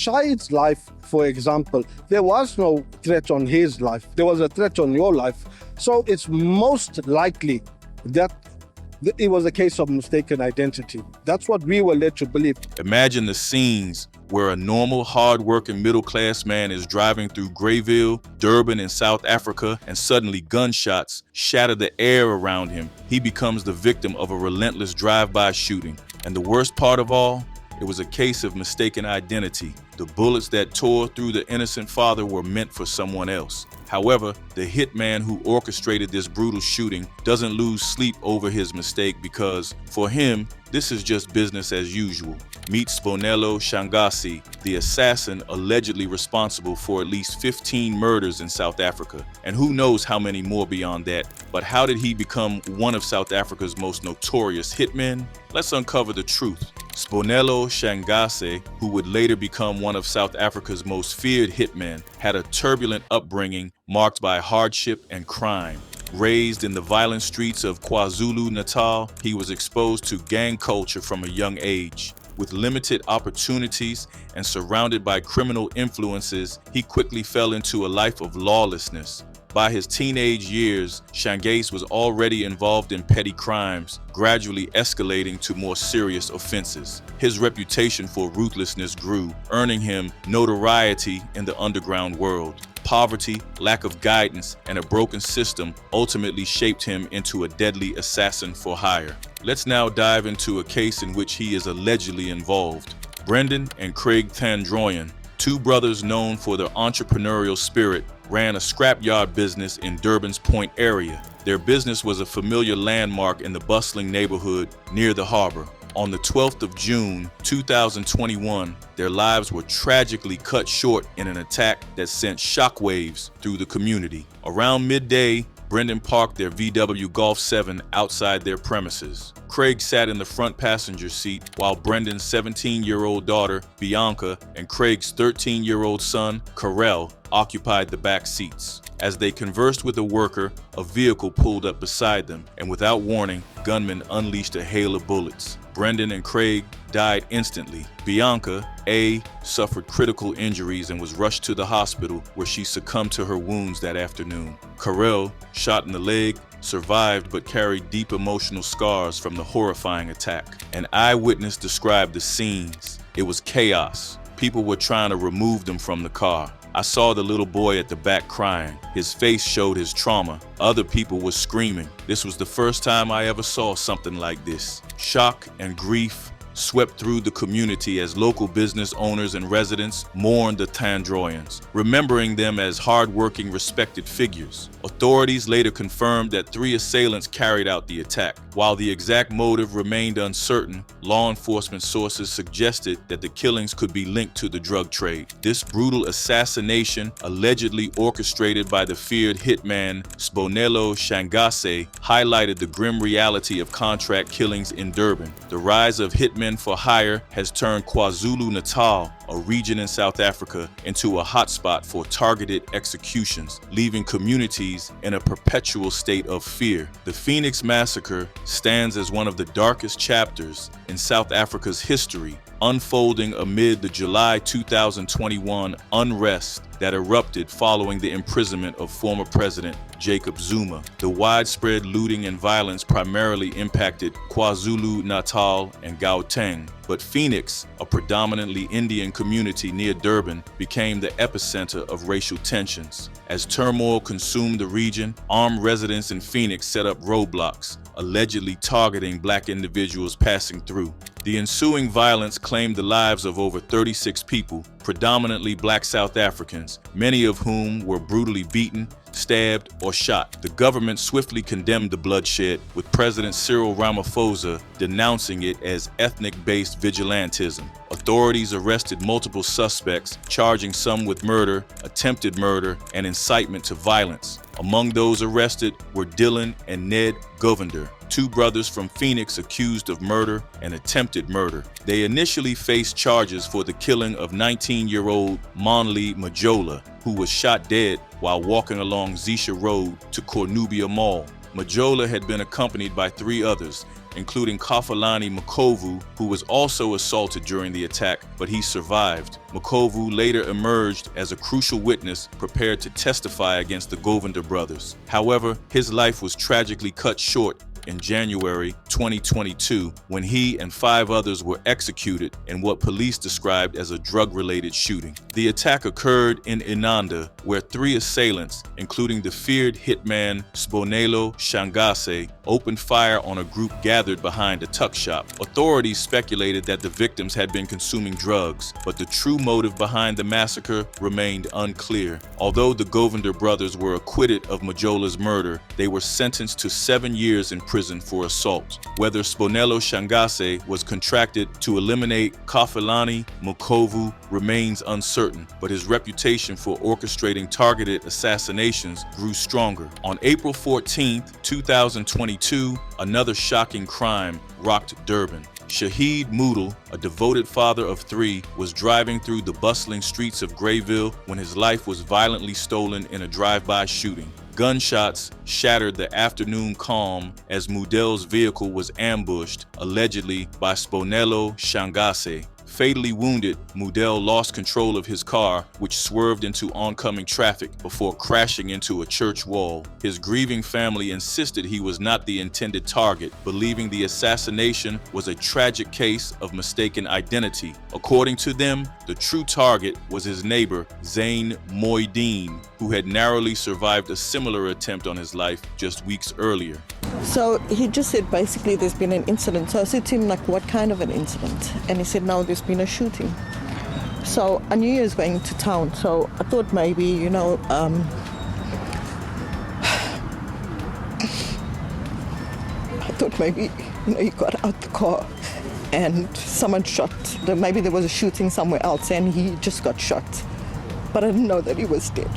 Shahid's life, for example, there was no threat on his life. There was a threat on your life. So it's most likely that it was a case of mistaken identity. That's what we were led to believe. Imagine the scenes where a normal, hard-working middle-class man is driving through Greyville, Durban in South Africa, and suddenly gunshots shatter the air around him. He becomes the victim of a relentless drive-by shooting. And the worst part of all, it was a case of mistaken identity. The bullets that tore through the innocent father were meant for someone else. However, the hitman who orchestrated this brutal shooting doesn't lose sleep over his mistake because, for him, this is just business as usual. Meet Sbonelo Shangase, the assassin allegedly responsible for at least 15 murders in South Africa, and who knows how many more beyond that. But how did he become one of South Africa's most notorious hitmen? Let's uncover the truth. Sbonelo Shangase, who would later become one of South Africa's most feared hitmen, had a turbulent upbringing marked by hardship and crime. Raised in the violent streets of KwaZulu-Natal, he was exposed to gang culture from a young age. With limited opportunities and surrounded by criminal influences, he quickly fell into a life of lawlessness. By his teenage years, Shangase was already involved in petty crimes, gradually escalating to more serious offenses. His reputation for ruthlessness grew, earning him notoriety in the underground world. Poverty, lack of guidance, and a broken system ultimately shaped him into a deadly assassin for hire. Let's now dive into a case in which he is allegedly involved. Brendan and Craig Tandroyan, two brothers known for their entrepreneurial spirit, ran a scrapyard business in Durban's Point area. Their business was a familiar landmark in the bustling neighborhood near the harbor. On the 12th of June, 2021, their lives were tragically cut short in an attack that sent shockwaves through the community. Around midday, Brendan parked their VW Golf 7 outside their premises. Craig sat in the front passenger seat while Brendan's 17-year-old daughter, Bianca, and Craig's 13-year-old son, Karel, occupied the back seats. As they conversed with a worker, a vehicle pulled up beside them, and without warning, gunmen unleashed a hail of bullets. Brendan and Craig died instantly. Bianca, A, suffered critical injuries and was rushed to the hospital where she succumbed to her wounds that afternoon. Karel, shot in the leg, survived but carried deep emotional scars from the horrifying attack. An eyewitness described the scenes. It was chaos. People were trying to remove them from the car. I saw the little boy at the back crying. His face showed his trauma. Other people were screaming. This was the first time I ever saw something like this. Shock and grief swept through the community as local business owners and residents mourned the Tandroyans, remembering them as hard-working, respected figures. Authorities later confirmed that 3 assailants carried out the attack. While the exact motive remained uncertain, law enforcement sources suggested that the killings could be linked to the drug trade. This brutal assassination, allegedly orchestrated by the feared hitman Sbonelo Shangase, highlighted the grim reality of contract killings in Durban. The rise of hitmen for hire has turned KwaZulu-Natal, a region in South Africa, into a hotspot for targeted executions, leaving communities in a perpetual state of fear. The Phoenix Massacre stands as one of the darkest chapters in South Africa's history, unfolding amid the July 2021 unrest that erupted following the imprisonment of former President Jacob Zuma. The widespread looting and violence primarily impacted KwaZulu-Natal and Gauteng, but Phoenix, a predominantly Indian community near Durban, became the epicenter of racial tensions. As turmoil consumed the region, armed residents in Phoenix set up roadblocks, allegedly targeting black individuals passing through. The ensuing violence claimed the lives of over 36 people, predominantly black South Africans, many of whom were brutally beaten, stabbed, or shot. The government swiftly condemned the bloodshed, with President Cyril Ramaphosa denouncing it as ethnic-based vigilantism. Authorities arrested multiple suspects, charging some with murder, attempted murder, and incitement to violence. Among those arrested were Dylan and Ned Govender, two brothers from Phoenix accused of murder and attempted murder. They initially faced charges for the killing of 19-year-old Monli Majola, who was shot dead while walking along Zisha Road to Cornubia Mall. Majola had been accompanied by 3 others, including Kafalani Makovu, who was also assaulted during the attack, but he survived. Makovu later emerged as a crucial witness prepared to testify against the Govender brothers. However, his life was tragically cut short in January 2022 when he and 5 others were executed in what police described as a drug-related shooting. The attack occurred in Inanda, where 3 assailants, including the feared hitman Sbonelo Shangase, opened fire on a group gathered behind a tuck shop. Authorities speculated that the victims had been consuming drugs, but the true motive behind the massacre remained unclear. Although the Govender brothers were acquitted of Majola's murder, they were sentenced to 7 years in prison for assault. Whether Sbonelo Shangase was contracted to eliminate Kafalani Makovu remains uncertain, but his reputation for orchestrating targeted assassinations grew stronger. On April 14, 2022, another shocking crime rocked Durban. Shahid Moodle, a devoted father of 3, was driving through the bustling streets of Greyville when his life was violently stolen in a drive-by shooting. Gunshots shattered the afternoon calm as Moodel's vehicle was ambushed, allegedly by Sbonelo Shangase. Fatally wounded, Moodel lost control of his car, which swerved into oncoming traffic before crashing into a church wall. His grieving family insisted he was not the intended target, believing the assassination was a tragic case of mistaken identity. According to them, the true target was his neighbor, Zain Moideen, who had narrowly survived a similar attempt on his life just weeks earlier. So he just said basically there's been an incident. So I said to him, like, what kind of an incident? And he said, no, there's been a shooting. So I knew he was going to town. So I thought maybe, I thought maybe, he got out the car and someone shot. Maybe there was a shooting somewhere else and he just got shot. But I didn't know that he was dead.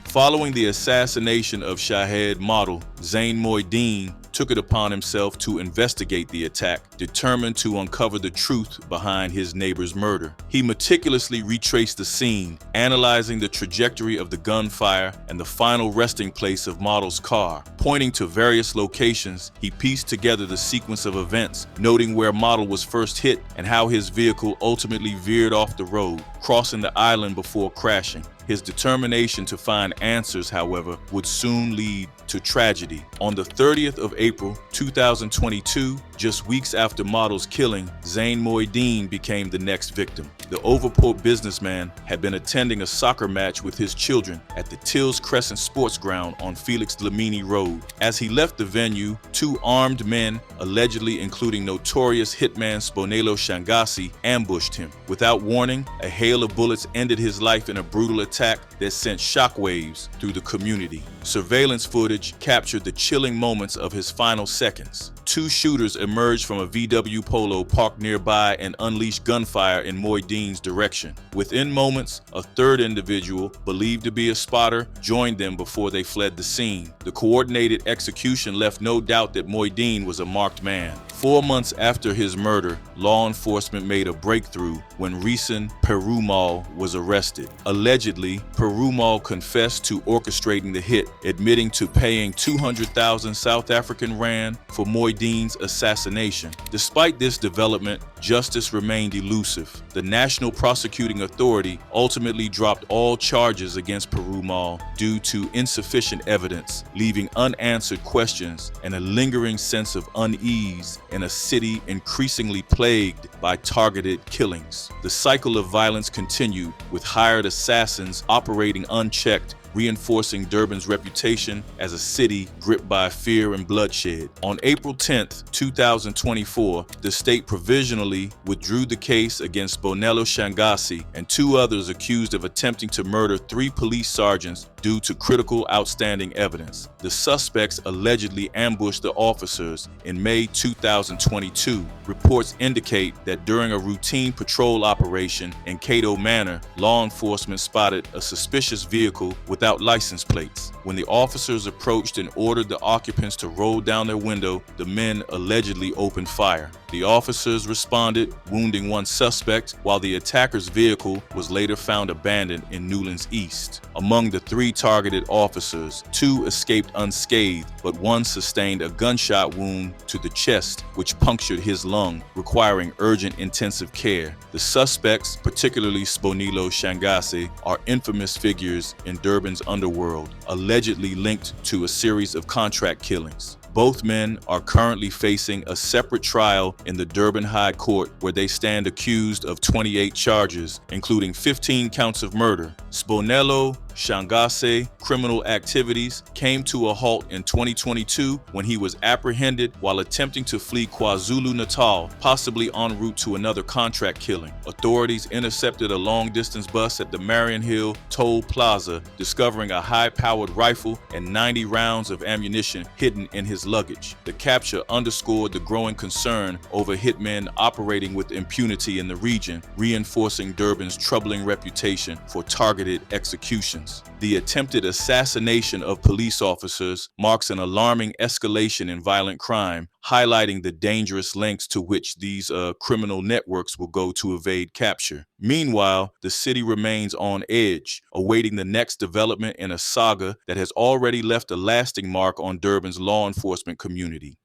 Following the assassination of Shahid Model, Zain Moideen took it upon himself to investigate the attack, determined to uncover the truth behind his neighbor's murder. He meticulously retraced the scene, analyzing the trajectory of the gunfire and the final resting place of Model's car. Pointing to various locations, he pieced together the sequence of events, noting where Model was first hit and how his vehicle ultimately veered off the road, crossing the island before crashing. His determination to find answers, however, would soon lead to tragedy. On the 30th of April 2022, just weeks after Model's killing, Zain Moideen became the next victim. The Overport businessman had been attending a soccer match with his children at the Tills Crescent Sports Ground on Felix Lamini Road. As he left the venue, 2 armed men, allegedly including notorious hitman Sbonelo Shangase, ambushed him. Without warning, a hail of bullets ended his life in a brutal attack that sent shockwaves through the community. Surveillance footage captured the chilling moments of his final seconds. 2 shooters emerged from a VW Polo parked nearby and unleashed gunfire in Moideen's direction. Within moments, a 3rd individual, believed to be a spotter, joined them before they fled the scene. The coordinated execution left no doubt that Moideen was a marked man. 4 months after his murder, law enforcement made a breakthrough when Reeson Perumal was arrested. Allegedly, Perumal confessed to orchestrating the hit, admitting to paying 200,000 South African rand for Moideen's assassination. Despite this development, justice remained elusive. The National Prosecuting Authority ultimately dropped all charges against Perumal due to insufficient evidence, leaving unanswered questions and a lingering sense of unease in a city increasingly plagued by targeted killings. The cycle of violence continued, with hired assassins operating unchecked, reinforcing Durban's reputation as a city gripped by fear and bloodshed. On April 10, 2024, the state provisionally withdrew the case against Sbonelo Shangase and 2 others accused of attempting to murder 3 police sergeants due to critical outstanding evidence. The suspects allegedly ambushed the officers in May 2022. Reports indicate that during a routine patrol operation in Cato Manor, law enforcement spotted a suspicious vehicle without license plates. When the officers approached and ordered the occupants to roll down their window, the men allegedly opened fire. The officers responded, wounding one suspect, while the attacker's vehicle was later found abandoned in Newlands East. Among the 3 targeted officers, 2 escaped unscathed, but one sustained a gunshot wound to the chest, which punctured his lung, requiring urgent intensive care. The suspects, particularly Sbonelo Shangase, are infamous figures in Durban's underworld, allegedly linked to a series of contract killings. Both men are currently facing a separate trial in the Durban High Court, where they stand accused of 28 charges, including 15 counts of murder. Sbonelo Shangase criminal activities came to a halt in 2022 when he was apprehended while attempting to flee KwaZulu-Natal, possibly en route to another contract killing. Authorities intercepted a long-distance bus at the Marion Hill Toll Plaza, discovering a high-powered rifle and 90 rounds of ammunition hidden in his luggage. The capture underscored the growing concern over hitmen operating with impunity in the region, reinforcing Durban's troubling reputation for targeted executions. The attempted assassination of police officers marks an alarming escalation in violent crime, highlighting the dangerous lengths to which these criminal networks will go to evade capture. Meanwhile, the city remains on edge, awaiting the next development in a saga that has already left a lasting mark on Durban's law enforcement community.